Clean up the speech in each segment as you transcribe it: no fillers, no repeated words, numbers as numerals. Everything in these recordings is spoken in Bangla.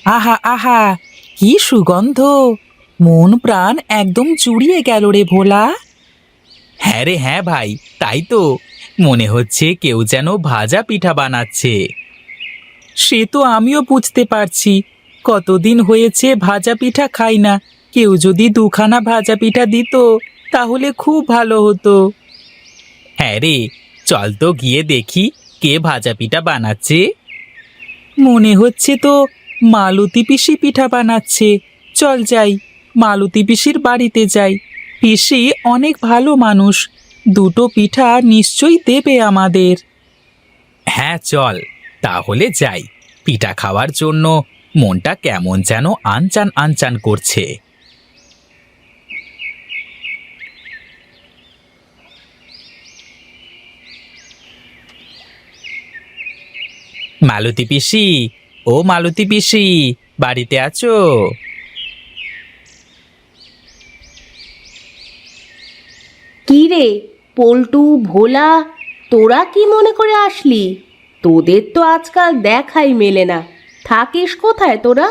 আহা আহা, কি সুগন্ধ! মন প্রাণ একদম জুড়িয়ে গেল রে ভোলা। হ্যাঁ রে হ্যাঁ ভাই, তাই তো। মনে হচ্ছে কেউ যেন ভাজা পিঠা বানাচ্ছে। সে তো আমিও বুঝতে পারছি। কতদিন হয়েছে ভাজা পিঠা খাই না। কেউ যদি দুখানা ভাজা পিঠা দিত তাহলে খুব ভালো হতো। হ্যাঁ রে, চল তো গিয়ে দেখি কে ভাজা পিঠা বানাচ্ছে। মনে হচ্ছে তো মালতী পিসি পিঠা বানাচ্ছে। চল যাই, মালতী পিসির বাড়িতে যাই। পিসি অনেক ভালো মানুষ, দুটো পিঠা নিশ্চয়ই দেবে আমাদের। হ্যাঁ চল, তাহলে যাই। পিঠা খাওয়ার জন্য মনটা কেমন যেন আনচান আনচান করছে। মালতী পিসি, ও মালতী পিসি, বাড়িতে আছো? কি রে পল্টু, ভোলা, তোরা কি মনে করে আসলি? তোদের তো আজকাল দেখাই মেলে না। থাকিস কোথায় তোরা?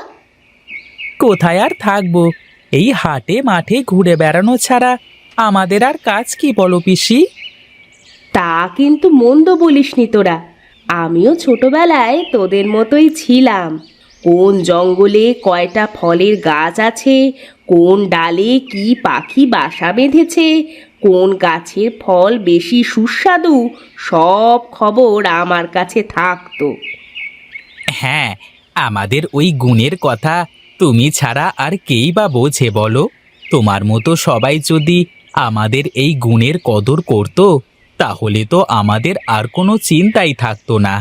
কোথায় আর থাকবো, এই হাটে মাঠে ঘুরে বেড়ানো ছাড়া আমাদের আর কাজ কি বলো পিসি? তা কিন্তু মন্দ বলিসনি তোরা। আমিও ছোটবেলায় তোদের মতোই ছিলাম। কোন জঙ্গলে কয়টা ফলের গাছ আছে, কোন ডালে কি পাখি বাসা বেঁধেছে, কোন গাছের ফল বেশি সুস্বাদু, সব খবর আমার কাছে থাকতো। হ্যাঁ, আমাদের ওই গুণের কথা তুমি ছাড়া আর কেই বা বোঝে বলো? তোমার মতো সবাই যদি আমাদের এই গুণের কদর করত, তাহলে তো আমাদের আর কোনো চিন্তাই থাকতো না।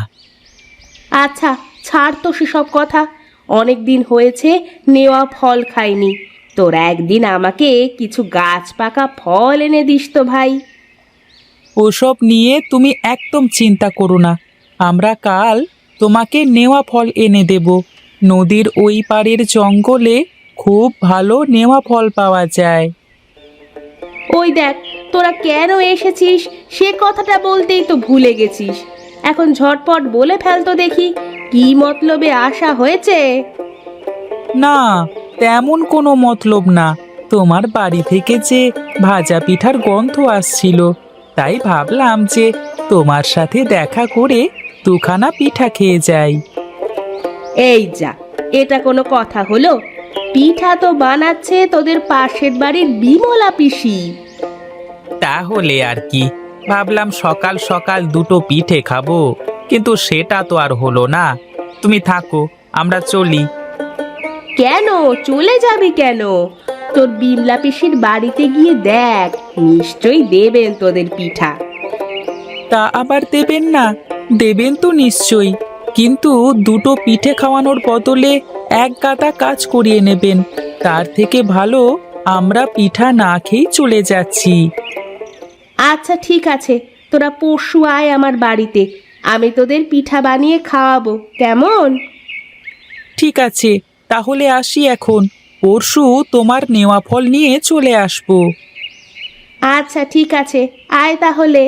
আচ্ছা, ছাড় তো সেসব কথা। অনেক দিন হয়েছে নেওয়া ফল খাইনি। তোরা একদিন আমাকে কিছু গাছ পাকা ফল এনে দিস তো ভাই। ওসব নিয়ে তুমি একদম চিন্তা করো না। আমরা কাল তোমাকে নেওয়া ফল এনে দেব। নদীর ওই পাড়ের জঙ্গলে খুব ভালো নেওয়া ফল পাওয়া যায়। ওই দেখ, তোরা কেন এসেছিস সে কথাটা বলতেই তো ভুলে গেছিস। এখন ঝটপট বলে ফেল তো দেখি, কি মতলবে আসা হয়েছে? না, তেমন কোনো মতলব না। তোমার বাড়ি থেকে যে ভাজা পিঠার গন্ধ আসছিল, তাই ভাবলাম যে তোমার সাথে দেখা করে দুখানা পিঠা খেয়ে যাই। এই যা, এটা কোনো কথা হলো? পিঠা তো বানাচ্ছে তোদের পাশের বাড়ির বিমলা পিসি। তাহলে আর কি, ভাবলাম সকাল সকাল দুটো পিঠে খাবো, কিন্তু সেটা তো আর হলো না। তুমি থাকো, আমরা চলি। কেন চলে যাবি কেন? তোর বিমলা পিসির বাড়িতে গিয়ে দেখ, নিশ্চয়ই দেবেন তোদের পিঠা। তা আবার দেবেন না? দেবেন তো নিশ্চয়ই, কিন্তু দুটো পিঠে খাওয়ানোর বদলে এক গাদা কাজ করিয়ে নেবেন। তার থেকে ভালো আমরা পিঠা না খেয়েই চলে যাচ্ছি। আচ্ছা ঠিক আছে, তোরা পরশু আয় আমার বাড়িতে। আমি তোদের পিঠা বানিয়ে খাওয়াবো, কেমন? ঠিক আছে, তাহলে আসি এখন। পরশু তোমার নেওয়া ফল নিয়ে চলে আসবো। আচ্ছা ঠিক আছে, আয় তাহলে।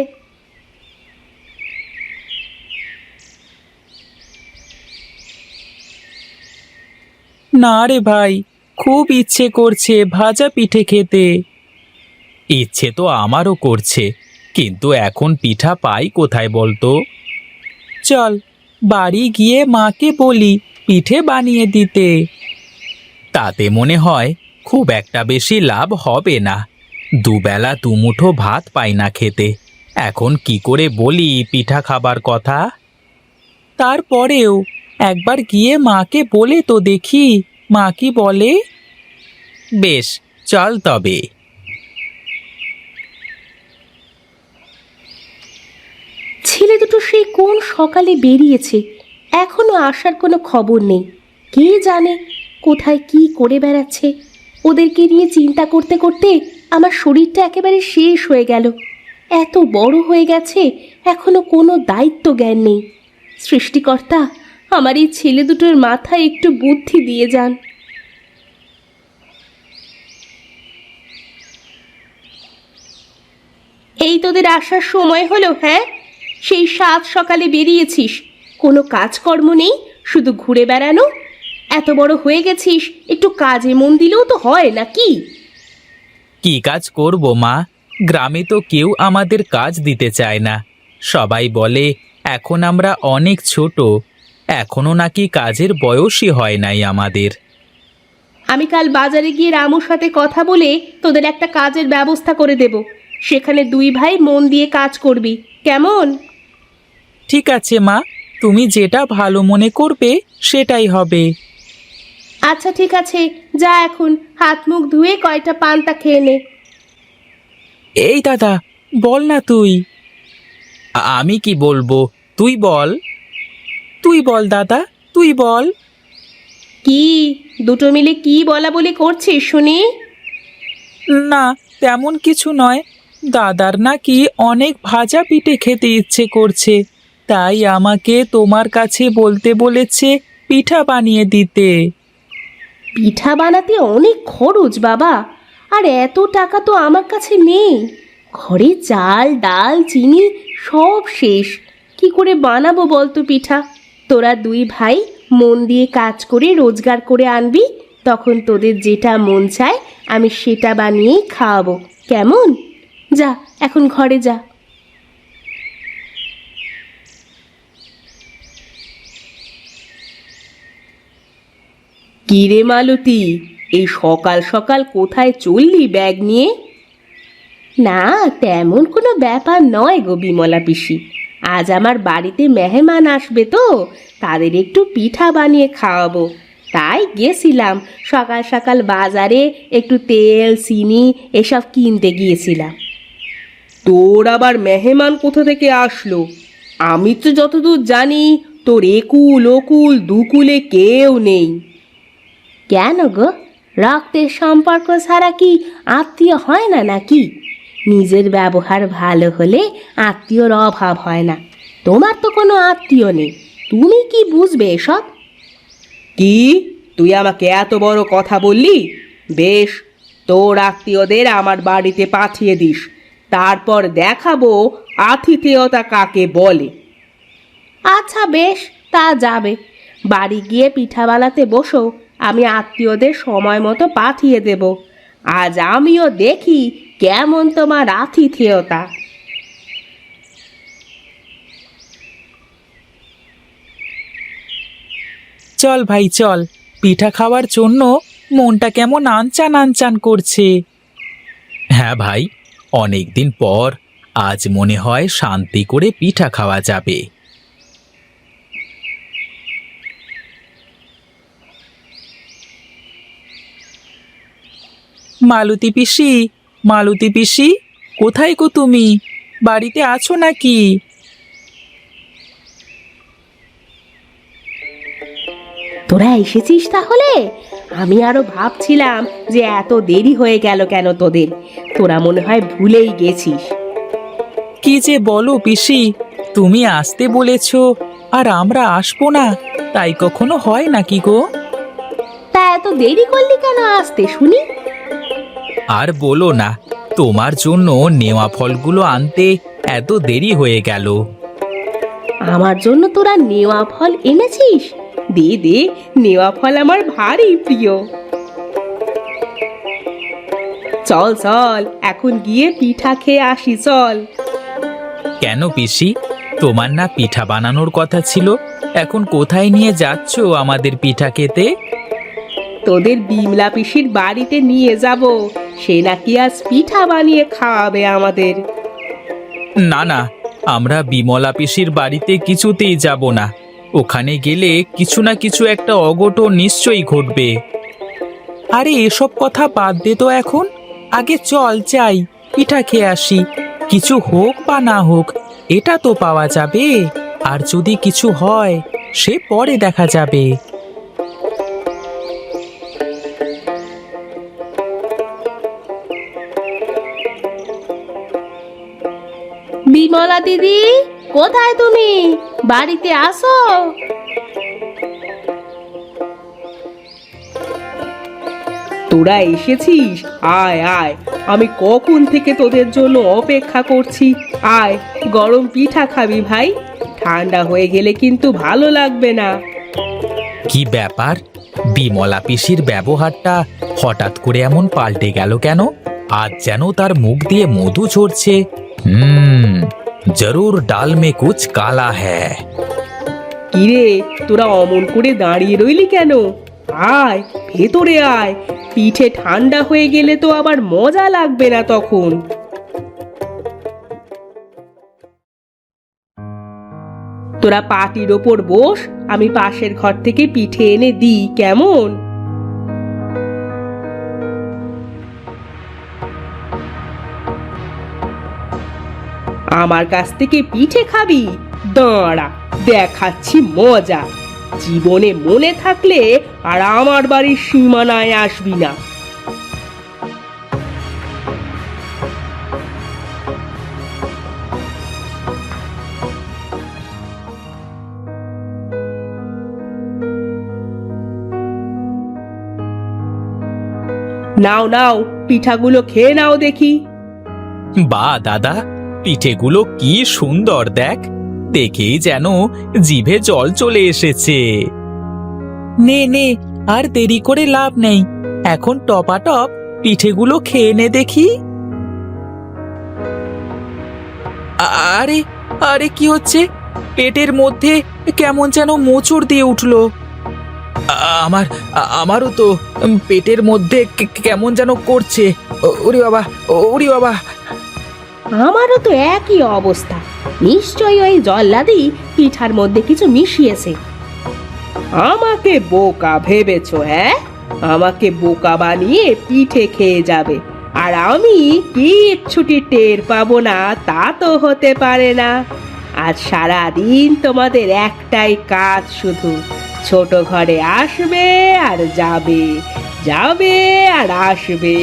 না রে ভাই, খুব ইচ্ছে করছে ভাজা পিঠে খেতে। ইচ্ছে তো আমারও করছে, কিন্তু এখন পিঠা পাই কোথায় বলতো? চল, বাড়ি গিয়ে মাকে বলি পিঠে বানিয়ে দিতে। তাতে মনে হয় খুব একটা বেশি লাভ হবে না। দুবেলা দুমুঠো ভাত পাই না খেতে, এখন কি করে বলি পিঠা খাবার কথা? তারপরেও একবার গিয়ে মাকে বলে তো দেখি, মা কি বলে। বেশ, চল তবে। ছেলে দুটো সেই কোন সকালে বেরিয়েছে, এখনো আসার কোনো খবর নেই। কে জানে কোথায় কি করে বেড়াচ্ছে। ওদেরকে নিয়ে চিন্তা করতে করতে আমার শরীরটা একেবারে শেষ হয়ে গেল। এত বড় হয়ে গেছে, এখনো কোনো দায়িত্ব জ্ঞান নেই। সৃষ্টিকর্তা, আমার এই ছেলে দুটোর মাথায় একটু বুদ্ধি দিয়ে যান। এই তোদের আসার সময় হলো? হ্যাঁ, সেই সাত সকালে বেরিয়েছিস, কোনো কাজকর্ম নেই, শুধু ঘুরে বেড়ানো। এত বড় হয়ে গেছিস, একটু কাজে মন দিলেও তো হয় নাকি? কি কাজ করব মা? গ্রামে তো কেউ আমাদের কাজ দিতে চায় না। সবাই বলে এখন আমরা অনেক ছোট, এখনো নাকি কাজের বয়সই হয় নাই আমাদের। আমি কাল বাজারে গিয়ে রামুর সাথে কথা বলে তোদের একটা কাজের ব্যবস্থা করে দেব। সেখানে দুই ভাই মন দিয়ে কাজ করবি, কেমন? ঠিক আছে মা, তুমি যেটা ভালো মনে করবে সেটাই হবে। আচ্ছা ঠিক আছে, যা এখন হাত মুখ ধুয়ে কয়টা পান্তা খেয়ে নে। এই দাদা, বল না তুই। আমি কি বলবো, তুই বল। তুই বল দাদা, তুই বল। কি দুটো মিলে কি বলা বলি করছিস শুনি? না, তেমন কিছু নয়। দাদার নাকি অনেক ভাজা পিঠে খেতে ইচ্ছে করছে, তাই আমাকে তোমার কাছে বলতে বলেছে পিঠা বানিয়ে দিতে। পিঠা বানাতে অনেক খরচ বাবা, আর এত টাকা তো আমার কাছে নেই। ঘরে চাল ডাল চিনি সব শেষ, কি করে বানাবো বলতো পিঠা? তোরা দুই ভাই মন দিয়ে কাজ করে রোজগার করে আনবি, তখন তোদের যেটা মন চায় আমি সেটা বানিয়েই খাওয়াবো, কেমন? যা এখন ঘরে যা। কি রে মালতী, এই সকাল সকাল কোথায় চললি ব্যাগ নিয়ে? না, তেমন কোনো ব্যাপার নয় গো বিমলা পিসি। আজ আমার বাড়িতে মেহমান আসবে তো, তাদের একটু পিঠা বানিয়ে খাওয়াবো, তাই গেছিলাম সকাল সকাল বাজারে একটু তেল চিনি এসব কিনতে গিয়েছিলাম। তোর আবার মেহমান কোথা থেকে আসলো? আমি তো যতদূর জানি তোর একুল ওকুল দুকুলে কেউ নেই। কেন গো, রক্তের সম্পর্ক ছাড়া কি আত্মীয় হয় না নাকি? নিজের ব্যবহার ভালো হলে আত্মীয়র অভাব হয় না। তোমার তো কোনো আত্মীয় নেই, তুমি কি বুঝবে এসব? কি, তুই আমাকে এত বড় কথা বললি? বেশ, তোর আত্মীয়দের আমার বাড়িতে পাঠিয়ে দিস, তারপর দেখাবো আতিথেয়তা কাকে বলে। আচ্ছা বেশ, তা যাবে। বাড়ি গিয়ে পিঠা বানাতে বসো, আমি আত্মীয়দের সময় মতো পাঠিয়ে দেব। আজ আমিও দেখি কেমন তোমার আতিথেয়তা। চল ভাই চল, পিঠা খাওয়ার জন্য মনটা কেমন আনচান আনচান করছে। হ্যাঁ ভাই, অনেক দিন পর আজ মনে হয় শান্তি করে পিঠা খাওয়া যাবে। মালতী পিসি, মালতী পিসি, কোথায় গো তুমি? বাড়িতে আছো নাকি? তোরা এসেছিস তাহলে? আমি আরো ভাবছিলাম যে এত দেরি হয়ে গেল কেন তোদের। তোরা মনে হয় ভুলেই গেছিস। কি যে বলো পিসি, তুমি আসতে বলেছো আর আমরা আসবো না, তাই কখনো হয় নাকি গো? তা এত দেরি করলি কেন আসতে শুনি? আর বলো না, তোমার জন্য নেওয়া ফলগুলো আনতে এত দেরি হয়ে গেল। আমার জন্য তোরা নেওয়া ফল এনেছিস? দে দে, নেওয়া ফল আমার ভারী প্রিয়। চল চল, এখন গিয়ে পিঠা খেয়ে আসি চল। কেন পিসি, তোমার না পিঠা বানানোর কথা ছিল? এখন কোথায় নিয়ে যাচ্ছ আমাদের পিঠা খেতে? তোদের বিমলা পিসির বাড়িতে নিয়ে যাব, সে নাকি আজ পিঠা বানিয়ে খাওয়াবে আমাদের। না না, আমরা বিমলা পিসির বাড়িতে কিছুতেই যাব না। ওখানে গেলে কিছু না কিছু একটা অঘটন নিশ্চয়ই ঘটবে। আরে এসব কথা বাদ দে তো এখন, আগে চল যাই, পিঠা খেয়ে আসি। কিছু হোক বা না হোক, এটা তো পাওয়া যাবে, আর যদি কিছু হয় সে পরে দেখা যাবে। বিমলা দিদি, কোথায় তুমি? বাড়িতে আসো। তোরা এসেছিস? আয় আয়, আমি কখন থেকে তোদের জন্য অপেক্ষা করছি। আয়, গরম পিঠা খাবি ভাই? ঠান্ডা হয়ে গেলে কিন্তু ভালো লাগবে না। কি ব্যাপার, বিমলা পিসির ব্যবহারটা হঠাৎ করে এমন পাল্টে গেল কেন? আজ যেন তার মুখ দিয়ে মধু ঝরছে। জরুর ডাল মে কুছ কালা হ্যায়। কিরে, তোরা অমন করে দাঁড়িয়ে রইলি কেন? আয়, ভেতরে আয়। পিঠে ঠান্ডা হয়ে গেলে তো আবার মজা লাগবে না তখন। তোরা পাটির ওপর বস, আমি পাশের ঘর থেকে পিঠে এনে দিই, কেমন? আমার কাছ থেকে পিঠে খাবি? দাঁড়া, দেখাচ্ছি মজা। জীবনে মনে থাকলে আর আমার বাড়ির সীমানায় আসবি না। নাও নাও, পিঠাগুলো খেয়ে নাও দেখি। বাহ দাদা, পিঠেগুলো কি সুন্দর দেখ, দেখেই যেন জিভে জল চলে এসেছে। নে নে, আর দেরি করে লাভ নেই, এখন টপাটপ পিঠেগুলো খেয়ে নে দেখি। আরে আরে, কি হচ্ছে? পেটের মধ্যে কেমন যেন মোচড় দিয়ে উঠলো। আমারও তো পেটের মধ্যে কেমন যেন করছে। ওরে বাবা, ওরে বাবা। আমারও তো একই অবস্থা। নিশ্চয়ই ওই জল্লাদি পিঠার মধ্যে কিছু মিশিয়েছে। আমাকে বোকা ভেবেছো? হ্যাঁ, আমাকে বোকা বানিয়ে পিঠে খেয়ে যাবে, আর আমি কিচ্ছুটি টের পাবো না তা তো হতে পারে না। আজ সারাদিন তোমাদের একটাই কাজ, শুধু ছোট ঘরে আসবে আর যাবে, যাবে আর আসবে।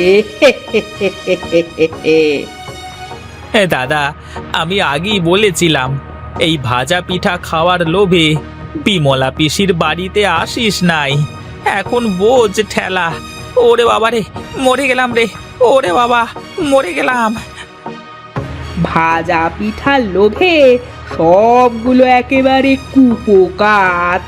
দাদা, আমি আগেই বলেছিলাম এই ভাজা পিঠা খাওয়ার লোভে বিমলা পিসির বাড়িতে আসিস নাই। এখন বোঝ ঠেলা। ওরে বাবা রে, মরে গেলাম রে। ওরে বাবা, মরে গেলাম। ভাজা পিঠার লোভে সবগুলো একেবারে কুপোকাত।